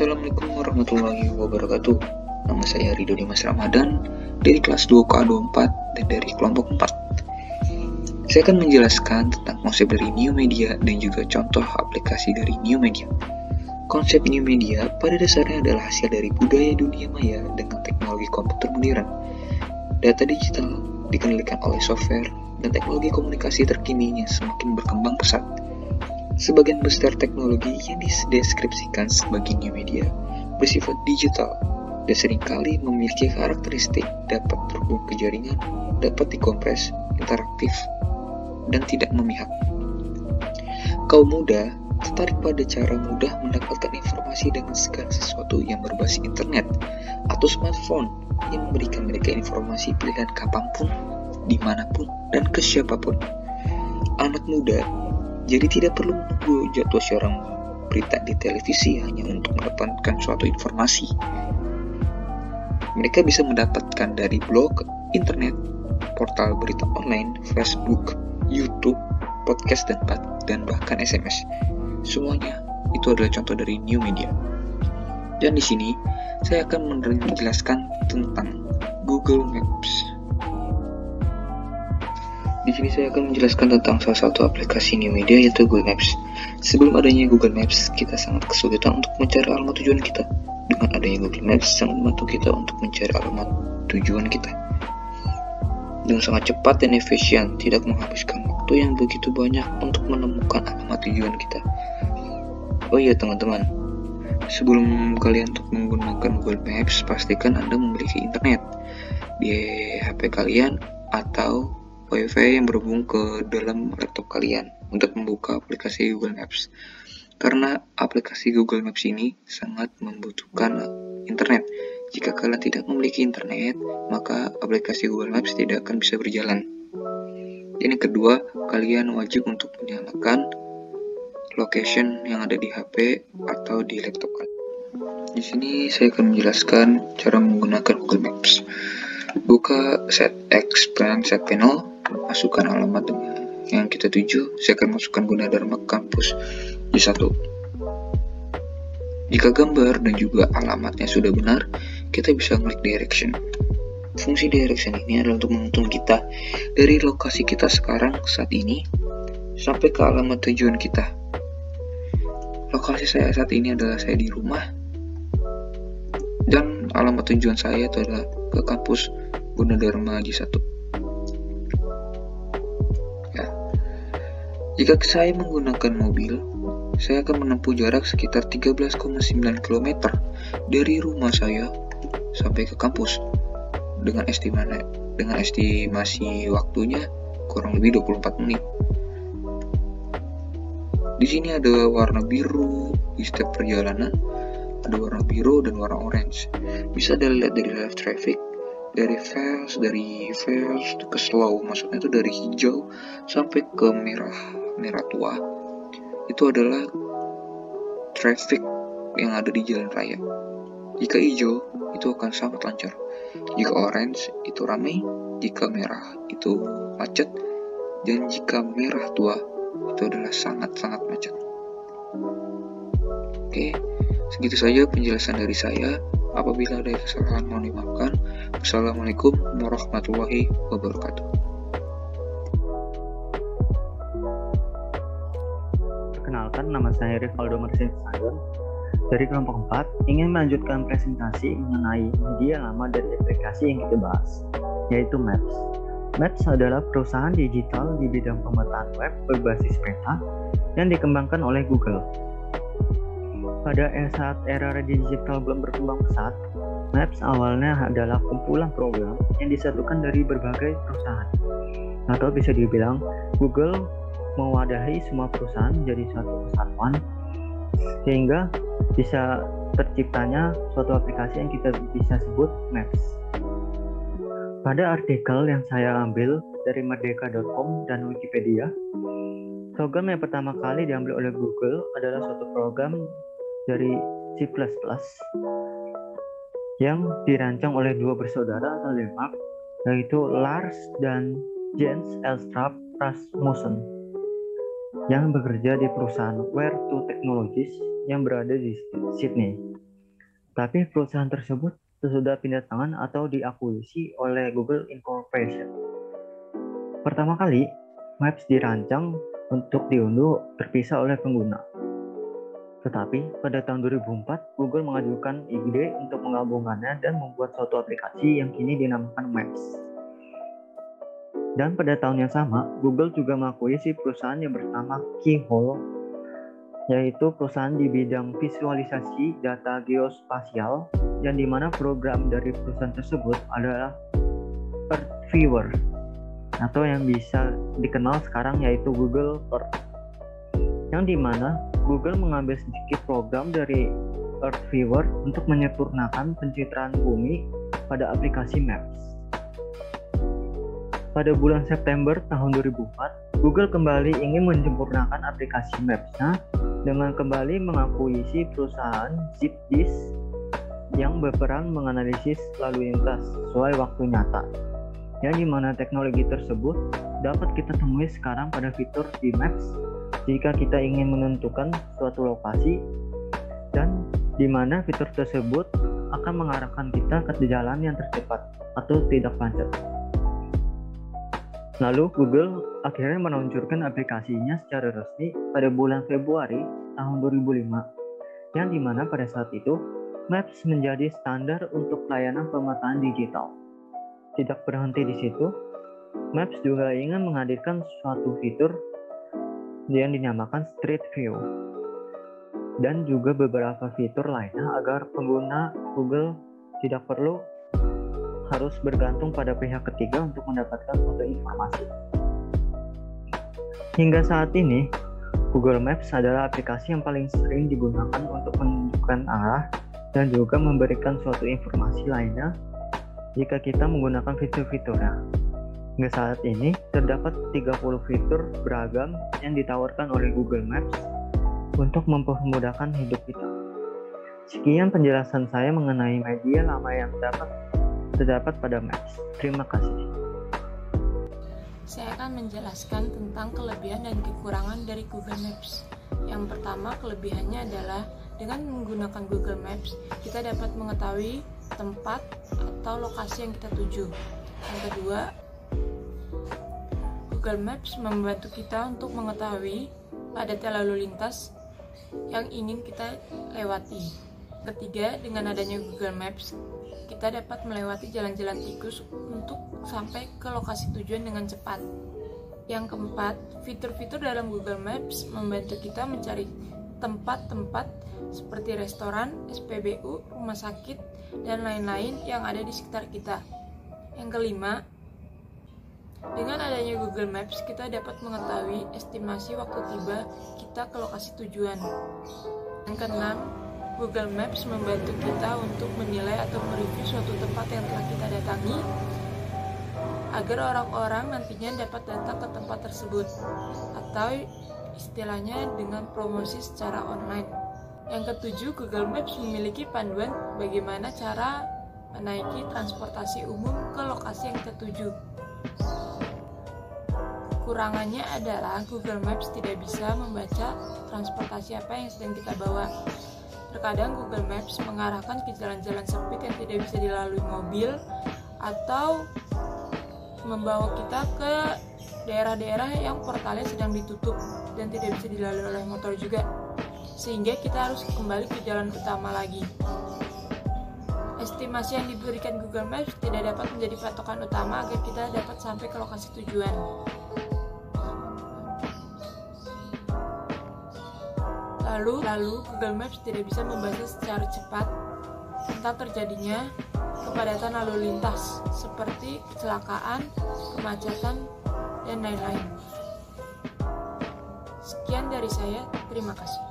Assalamualaikum warahmatullahi wabarakatuh. Nama saya Ridho Dimas Ramadan dari kelas 2KA24 dan dari kelompok 4. Saya akan menjelaskan tentang konsep dari new media dan juga contoh aplikasi dari new media. Konsep new media pada dasarnya adalah hasil dari budaya dunia maya dengan teknologi komputer modern. Data digital dikendalikan oleh software dan teknologi komunikasi terkini yang semakin berkembang pesat. Sebagian besar teknologi yang dideskripsikan sebagai new media bersifat digital dan seringkali memiliki karakteristik dapat terhubung ke jaringan, dapat dikompres, interaktif, dan tidak memihak. Kaum muda tertarik pada cara mudah mendapatkan informasi dengan segala sesuatu yang berbasis internet atau smartphone yang memberikan mereka informasi pilihan kapanpun, dimanapun, dan ke siapapun. Anak muda jadi tidak perlu menunggu jadwal siaran berita di televisi hanya untuk mendapatkan suatu informasi. Mereka bisa mendapatkan dari blog, internet, portal berita online, Facebook, YouTube, podcast, dan bahkan SMS. Semuanya itu adalah contoh dari new media. Dan di sini saya akan menjelaskan tentang Google Maps. Di sini saya akan menjelaskan tentang salah satu aplikasi new media yaitu Google Maps. Sebelum adanya Google Maps, kita sangat kesulitan untuk mencari alamat tujuan kita. Dengan adanya Google Maps, sangat membantu kita untuk mencari alamat tujuan kita. Dengan sangat cepat dan efisien, tidak menghabiskan waktu yang begitu banyak untuk menemukan alamat tujuan kita. Oh iya teman-teman, sebelum kalian untuk menggunakan Google Maps, pastikan Anda memiliki internet di HP kalian atau Wi-Fi yang berhubung ke dalam laptop kalian untuk membuka aplikasi Google Maps. Karena aplikasi Google Maps ini sangat membutuhkan internet. Jika kalian tidak memiliki internet, maka aplikasi Google Maps tidak akan bisa berjalan. Dan yang kedua, kalian wajib untuk menyalakan location yang ada di HP atau di laptop kalian. Di sini saya akan menjelaskan cara menggunakan Google Maps. Buka set panel, masukkan alamat dengan yang kita tuju. Saya akan masukkan Gunadarma Kampus J1. Jika gambar dan juga alamatnya sudah benar, kita bisa klik direction. Fungsi direction ini adalah untuk menuntun kita dari lokasi kita sekarang saat ini sampai ke alamat tujuan kita. Lokasi saya saat ini adalah saya di rumah dan alamat tujuan saya itu adalah ke kampus Gunadarma J1. Jika saya menggunakan mobil, saya akan menempuh jarak sekitar 13,9 km dari rumah saya sampai ke kampus dengan estimasi waktunya kurang lebih 24 menit. Di sini ada warna biru di setiap perjalanan, ada warna biru dan warna orange. Bisa dilihat dari live traffic, dari fast ke slow, maksudnya itu dari hijau sampai ke merah tua. Itu adalah traffic yang ada di jalan raya. Jika hijau, itu akan sangat lancar. Jika orange, itu ramai. Jika merah, itu macet. Dan jika merah tua, itu adalah sangat-sangat macet. Oke, segitu saja penjelasan dari saya. Apabila ada kesalahan, mohon dimaafkan. Wassalamualaikum warahmatullahi wabarakatuh. Perkenalkan, nama saya Rivaldo Marcin Sayon dari kelompok 4, ingin melanjutkan presentasi mengenai media lama dari aplikasi yang kita bahas, yaitu Maps. Maps adalah perusahaan digital di bidang pemetaan web berbasis peta yang dikembangkan oleh Google. Pada saat era digital belum berkembang pesat, Maps awalnya adalah kumpulan program yang disatukan dari berbagai perusahaan. Atau bisa dibilang, Google mewadahi semua perusahaan menjadi suatu kesatuan sehingga bisa terciptanya suatu aplikasi yang kita bisa sebut Maps. Pada artikel yang saya ambil dari merdeka.com dan Wikipedia, program yang pertama kali diambil oleh Google adalah suatu program dari C++ yang dirancang oleh dua bersaudara asal Denmark, yaitu Lars dan Jens Elstrup Rasmussen, yang bekerja di perusahaan Ware2 Technologies yang berada di Sydney. Tapi perusahaan tersebut sudah pindah tangan atau diakuisisi oleh Google Incorporation. Pertama kali, Maps dirancang untuk diunduh terpisah oleh pengguna. Tetapi pada tahun 2004, Google mengajukan ide untuk menggabungkannya dan membuat suatu aplikasi yang kini dinamakan Maps. Dan pada tahun yang sama, Google juga mengakuisisi perusahaan yang bernama Keyhole, yaitu perusahaan di bidang visualisasi data geospasial, yang dimana program dari perusahaan tersebut adalah Earth Viewer, atau yang bisa dikenal sekarang yaitu Google Earth, yang dimana Google mengambil sedikit program dari Earth Viewer untuk menyempurnakan pencitraan bumi pada aplikasi Maps. Pada bulan September tahun 2004, Google kembali ingin menyempurnakan aplikasi Maps-nya dengan kembali mengakuisisi perusahaan ZipDisk yang berperan menganalisis lalu lintas sesuai waktu nyata, yang dimana teknologi tersebut dapat kita temui sekarang pada fitur di Maps jika kita ingin menentukan suatu lokasi, dan dimana fitur tersebut akan mengarahkan kita ke jalan yang tercepat atau tidak macet. Lalu Google akhirnya meluncurkan aplikasinya secara resmi pada bulan Februari tahun 2005, yang dimana pada saat itu Maps menjadi standar untuk layanan pemetaan digital. Tidak berhenti di situ, Maps juga ingin menghadirkan suatu fitur yang dinamakan Street View dan juga beberapa fitur lainnya agar pengguna Google tidak perlu harus bergantung pada pihak ketiga untuk mendapatkan suatu informasi. Hingga saat ini, Google Maps adalah aplikasi yang paling sering digunakan untuk menunjukkan arah dan juga memberikan suatu informasi lainnya jika kita menggunakan fitur-fiturnya. Hingga saat ini, terdapat 30 fitur beragam yang ditawarkan oleh Google Maps untuk mempermudahkan hidup kita. Sekian penjelasan saya mengenai media lama yang terdapat pada Maps. Terima kasih. Saya akan menjelaskan tentang kelebihan dan kekurangan dari Google Maps. Yang pertama, kelebihannya adalah dengan menggunakan Google Maps, kita dapat mengetahui tempat atau lokasi yang kita tuju. Yang kedua, Google Maps membantu kita untuk mengetahui padatnya lalu lintas yang ingin kita lewati. Ketiga, dengan adanya Google Maps, kita dapat melewati jalan-jalan tikus untuk sampai ke lokasi tujuan dengan cepat. Yang keempat, fitur-fitur dalam Google Maps membantu kita mencari tempat-tempat seperti restoran, SPBU, rumah sakit, dan lain-lain yang ada di sekitar kita. Yang kelima, dengan adanya Google Maps, kita dapat mengetahui estimasi waktu tiba kita ke lokasi tujuan. Yang keenam, Google Maps membantu kita untuk menilai atau mereview suatu tempat yang telah kita datangi agar orang-orang nantinya dapat datang ke tempat tersebut, atau istilahnya dengan promosi secara online. Yang ketujuh, Google Maps memiliki panduan bagaimana cara menaiki transportasi umum ke lokasi yang kita tuju. Kekurangannya adalah Google Maps tidak bisa membaca transportasi apa yang sedang kita bawa. Terkadang Google Maps mengarahkan ke jalan-jalan sempit yang tidak bisa dilalui mobil, atau membawa kita ke daerah-daerah yang portalnya sedang ditutup dan tidak bisa dilalui oleh motor juga, sehingga kita harus kembali ke jalan utama lagi. Estimasi yang diberikan Google Maps tidak dapat menjadi patokan utama agar kita dapat sampai ke lokasi tujuan. Lalu Google Maps tidak bisa membaca secara cepat tentang terjadinya kepadatan lalu lintas seperti kecelakaan, kemacetan, dan lain-lain. Sekian dari saya, terima kasih.